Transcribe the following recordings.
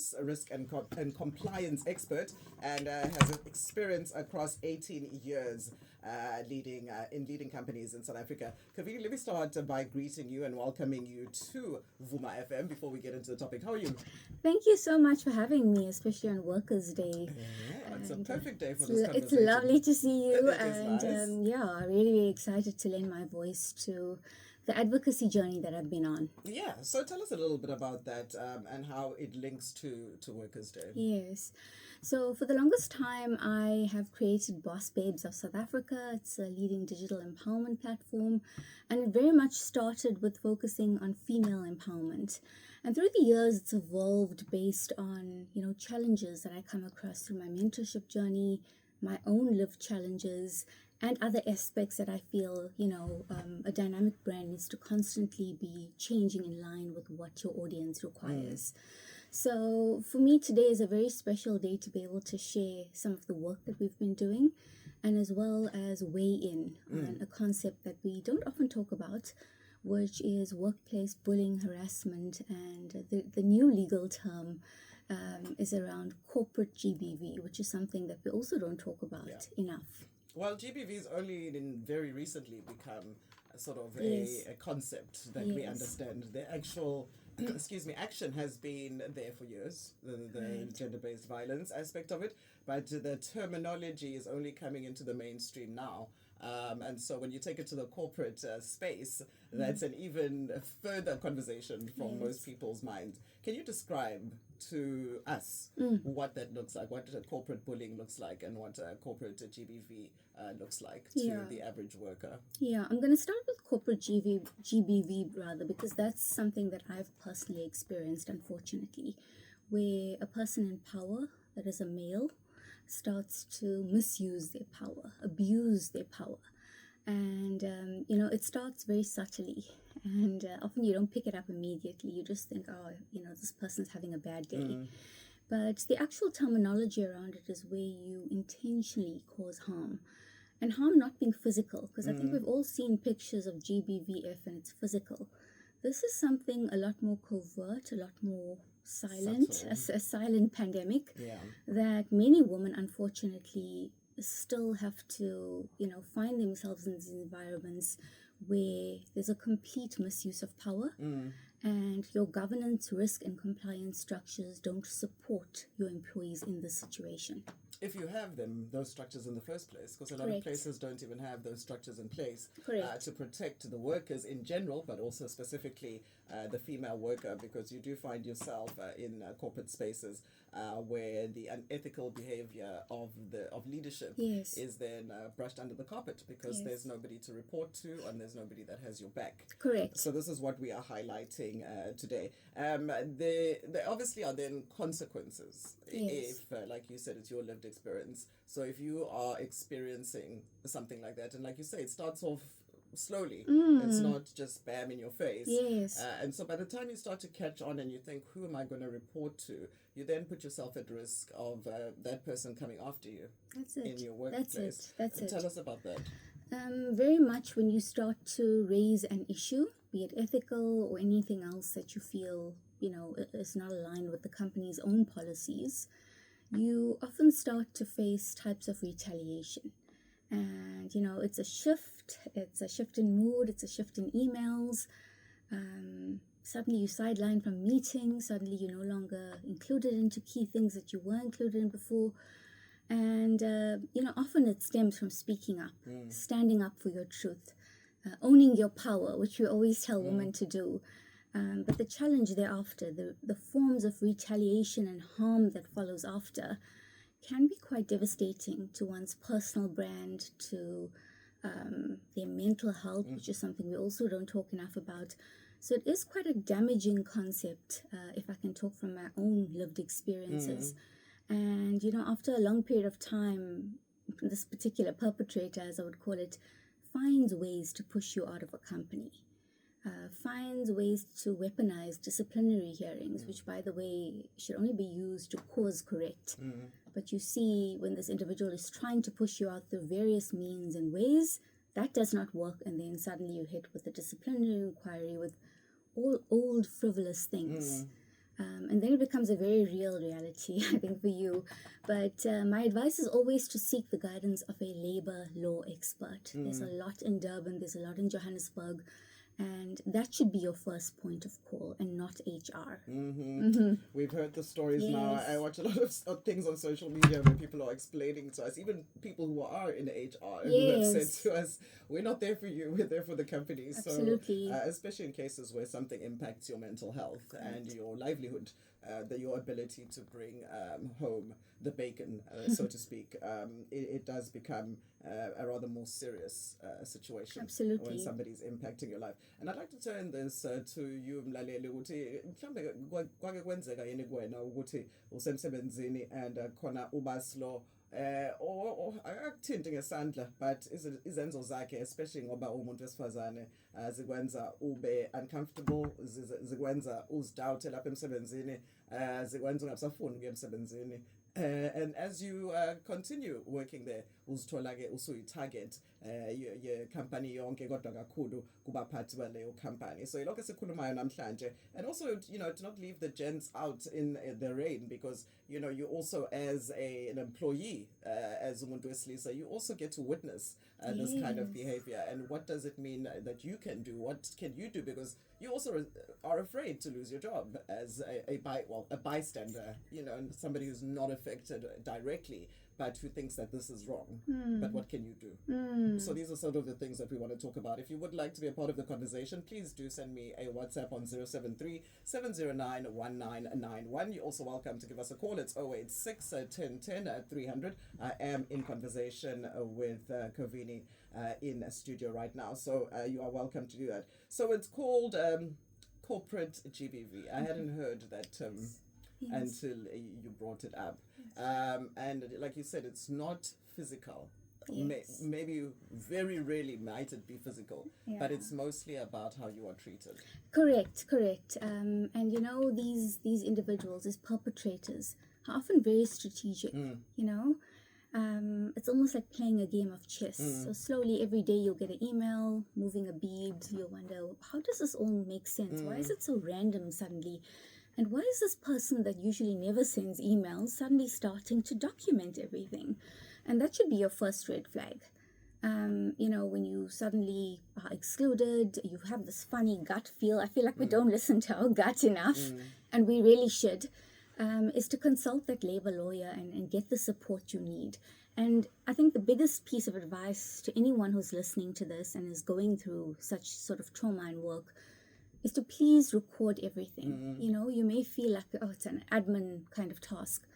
finance, risk, and compliance expert, and has experience across 18 years in leading companies in South Africa. Kavini, let me start by greeting you and welcoming you to Vuma FM before we get into the topic. How are you? Thank you so much for having me, especially on Workers' Day. Yeah, it's a perfect day for It's, this it's conversation. lovely to see you, It is and nice. yeah, really, really excited to lend my voice to the advocacy journey that I've been on. Yeah, so tell us a little bit about that and how it links to Workers' Day. Yes. So for the longest time, I have created Boss Babes of South Africa. It's a leading digital empowerment platform, and it very much started with focusing on female empowerment. And through the years, it's evolved based on, challenges that I come across through my mentorship journey, my own lived challenges, and other aspects that I feel, a dynamic brand needs to constantly be changing in line with what your audience requires. So for me, today is a very special day to be able to share some of the work that we've been doing, and as well as weigh in on a concept that we don't often talk about, which is workplace bullying, harassment, and the new legal term is around corporate GBV, which is something that we also don't talk about enough. Well, GBV's only in very recently become a sort of Yes. a concept that we Yes. understand. The actual, excuse me, action has been there for years, the Right. gender-based violence aspect of it, but the terminology is only coming into the mainstream now. And so when you take it to the corporate space, that's an even further conversation from most Yes. people's minds. Can you describe to us what that looks like, what corporate bullying looks like, and what corporate GBV looks like to Yeah. the average worker? Yeah, I'm going to start with corporate GBV rather, because that's something that I've personally experienced, unfortunately, where a person in power, that is a male, starts to misuse their power, abuse their power. And, it starts very subtly. And often you don't pick it up immediately. You just think, oh, this person's having a bad day. But the actual terminology around it is where you intentionally cause harm. And harm not being physical, because I think we've all seen pictures of GBVF and it's physical. This is something a lot more covert, a lot more silent, Subtle. a silent pandemic Yeah. that many women, unfortunately, still have to, find themselves in these environments where there's a complete misuse of power and your governance, risk, and compliance structures don't support your employees in this situation. If you have those structures in the first place, because a lot of Correct. places don't even have those structures in place Correct. to protect the workers in general, but also specifically the female worker, because you do find yourself in corporate spaces where the unethical behavior of leadership Yes. is then brushed under the carpet because Yes. there's nobody to report to and there's nobody that has your back. Correct. So this is what we are highlighting today. There obviously are then consequences Yes. if, like you said, it's your lived experience. So if you are experiencing something like that, and like you say, it starts off slowly. It's not just bam in your face. Yes. And so by the time you start to catch on and you think, who am I going to report to? You then put yourself at risk of that person coming after you That's it. in your workplace. That's it. Tell us about that. Very much when you start to raise an issue, be it ethical or anything else that you feel, is not aligned with the company's own policies, you often start to face types of retaliation. And, it's a shift in mood, it's a shift in emails. Suddenly you sideline from meetings, suddenly you're no longer included into key things that you were included in before. And, often it stems from speaking up, standing up for your truth, owning your power, which we always tell women to do. But the challenge thereafter, the forms of retaliation and harm that follows after, can be quite devastating to one's personal brand, to their mental health, which is something we also don't talk enough about. So it is quite a damaging concept, if I can talk from my own lived experiences. And, after a long period of time, this particular perpetrator, as I would call it, finds ways to push you out of a company, finds ways to weaponize disciplinary hearings, which, by the way, should only be used to course correct. But you see, when this individual is trying to push you out through various means and ways, that does not work, and then suddenly you're hit with a disciplinary inquiry with all old frivolous things. And then it becomes a very real reality, I think, for you. But my advice is always to seek the guidance of a labor law expert. There's a lot in Durban, there's a lot in Johannesburg, and that should be your first point of call and not HR. We've heard the stories now. Yes. I watch a lot of things on social media where people are explaining to us, even people who are in HR, who have said Yes. to us, we're not there for you, we're there for the company. Absolutely. So, especially in cases where something impacts your mental health and your livelihood, your ability to bring home the bacon, so to speak, it does become a rather more serious situation. Absolutely. When somebody's impacting your life. And I'd like to turn this to you, Mlaleli, ukuthi mhlambe kwake kwenzeka yini kuwena ukuthi usemsebenzini and khona ubaslo or akuthinti ngesandla, but izenzo zakhe, especially ngoba umuntu wesifazane, zikwenza ube uncomfortable, zikwenza uzidoubt lapha emsebenzini, zikwenza ungasafuni ukuya emsebenzini. And as you continue working there, uzithola-ke usuyi-target ye-company yonke kodwa kakhulu kubaphathi baleyo company. So ilokho esikhulumayo namhlanje. And also, to not leave the gents out in the rain, because, you also as an employee, as umuntu wesilisa, you also get to witness this kind of behavior. And what does it mean that you can do? What can you do? Because you also are afraid to lose your job as a bystander, and somebody who's not affected directly, but who thinks that this is wrong. But what can you do? So these are sort of the things that we want to talk about. If you would like to be a part of the conversation, please do send me a WhatsApp on 073-709-1991. You're also welcome to give us a call. It's 086 1010 300. I am in conversation with Kovini in a studio right now. So you are welcome to do that. So it's called corporate GBV. I hadn't heard that until you brought it up. And like you said, it's not physical. Yes. Maybe very rarely might it be physical, but it's mostly about how you are treated. Correct. And these individuals, these perpetrators, are often very strategic. It's almost like playing a game of chess. So slowly every day you'll get an email, moving a bead. You'll wonder, how does this all make sense? Why is it so random suddenly? And why is this person that usually never sends emails suddenly starting to document everything? And that should be your first red flag. When you suddenly are excluded, you have this funny gut feel. I feel like we don't listen to our gut enough, and we really should. Is to consult that labor lawyer and get the support you need. And I think the biggest piece of advice to anyone who's listening to this and is going through such sort of trauma and work is to please record everything. You may feel like, it's an admin kind of task.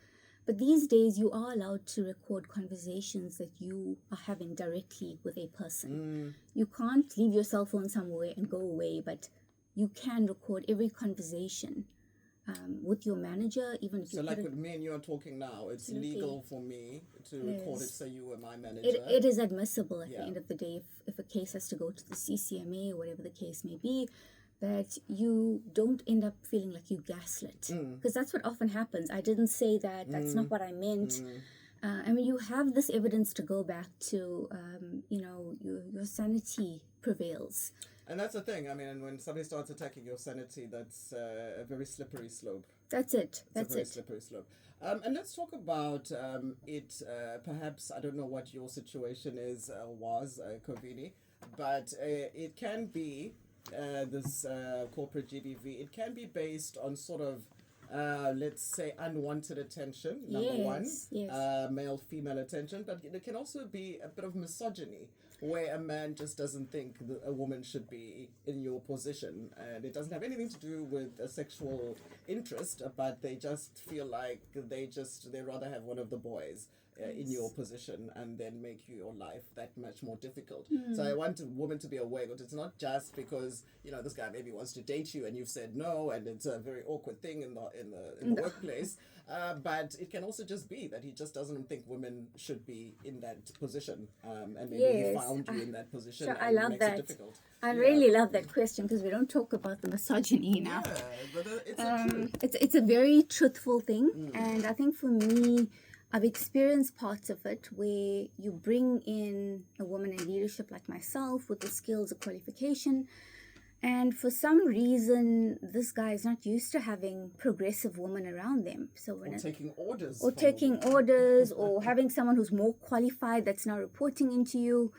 But these days, you are allowed to record conversations that you are having directly with a person. You can't leave your cell phone somewhere and go away, but you can record every conversation with your manager, even if you So like with me and you are talking now, it's legal for me to record it, say you were my manager. It is admissible at the end of the day if a case has to go to the CCMA or whatever the case may be, that you don't end up feeling like you gaslit. Because that's what often happens. I didn't say that, that's not what I meant. I mean, you have this evidence to go back to, your sanity prevails. And that's the thing. I mean, when somebody starts attacking your sanity, that's a very slippery slope. That's it. It's a very slippery slope. And let's talk about it. Perhaps, I don't know what your situation was, Kovini, but it can be this corporate GBV. It can be based on sort of, let's say, unwanted attention, number one, male-female attention, but it can also be a bit of misogyny, where a man just doesn't think that a woman should be in your position. And it doesn't have anything to do with a sexual interest, but they just feel like they rather have one of the boys in your position and then make your life that much more difficult. So I want a woman to be aware that it's not just because, this guy maybe wants to date you and you've said no, and it's a very awkward thing in the workplace. But it can also just be that he just doesn't think women should be in that position, and maybe he found you in that position. So and I love makes that. It difficult. I really love that question because we don't talk about the misogyny enough. Yeah, but it's the truth. It's a very truthful thing, and I think for me, I've experienced parts of it where you bring in a woman in leadership like myself with the skills, the qualification, And for some reason, this guy is not used to having progressive women around them. So when Or taking orders. or from taking women. orders, or having someone who's more qualified that's now reporting into you.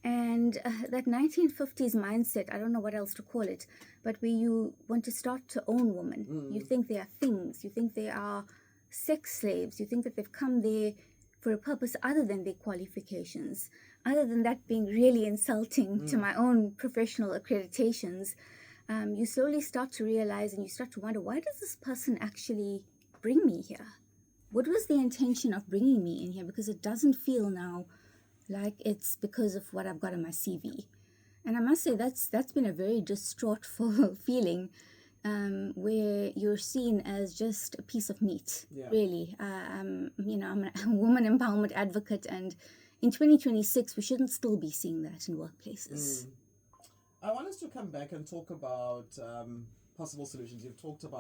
And that 1950s mindset, I don't know what else to call it, but where you want to start to own women. You think they are things. You think they are sex slaves. You think that they've come there for a purpose other than their qualifications. Other than that being really insulting to my own professional accreditations, you slowly start to realize and you start to wonder, why does this person actually bring me here? What was the intention of bringing me in here? Because it doesn't feel now like it's because of what I've got on my CV. And I must say that's been a very distraughtful feeling, where you're seen as just a piece of meat, really. I'm a woman empowerment advocate, and in 2026, we shouldn't still be seeing that in workplaces. I want us to come back and talk about possible solutions. You've talked about